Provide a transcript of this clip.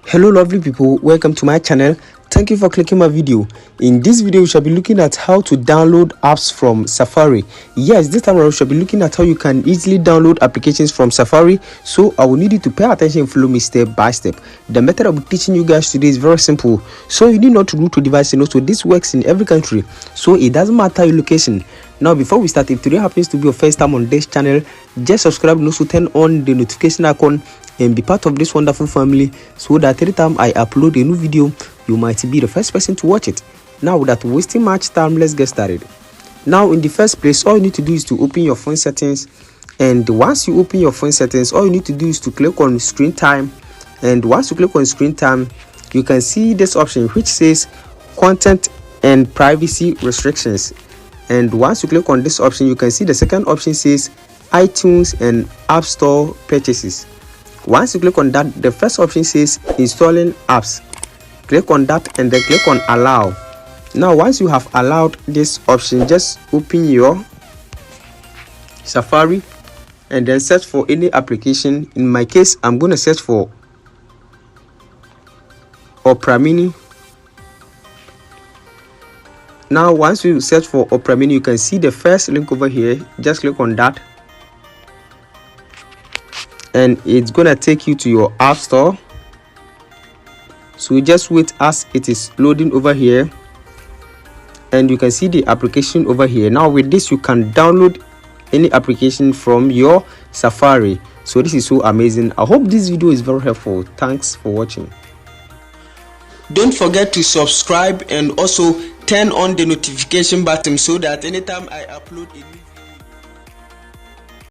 Hello lovely people, welcome to my channel. Thank you for clicking my video. In this video we shall be looking at how to download apps from Safari. Yes, this time around we shall be looking at how you can easily download applications from Safari. So I will need you to pay attention and follow me step by step. The method I'll be teaching you guys today is very simple. So you need not to root to device, so this works in every country. So it doesn't matter your location. Now before we start, if today happens to be your first time on this channel, just subscribe and also turn on the notification icon and be part of this wonderful family, so that every time I upload a new video you might be the first person to watch it. Now without wasting much time, let's get started. Now in the first place, all you need to do is to open your phone settings, and once you open your phone settings, all you need to do is to click on screen time. And once you click on screen time, you can see this option which says content and privacy restrictions. And once you click on this option, you can see the second option says iTunes and App Store purchases. Once you click on that, the first option says installing apps. Click on that and then click on allow. Now once you have allowed this option, just open your Safari and then search for any application. In my case, I'm going to search for Opera Mini. Now once you search for Opera Mini, you can see the first link over here. Just click on that and it's gonna take you to your App Store. So just wait as it is loading over here, and you can see the application over here. Now with this you can download any application from your Safari. So this is so amazing. I hope this video is very helpful. Thanks for watching. Don't forget to subscribe and also turn on the notification button so that anytime I upload a new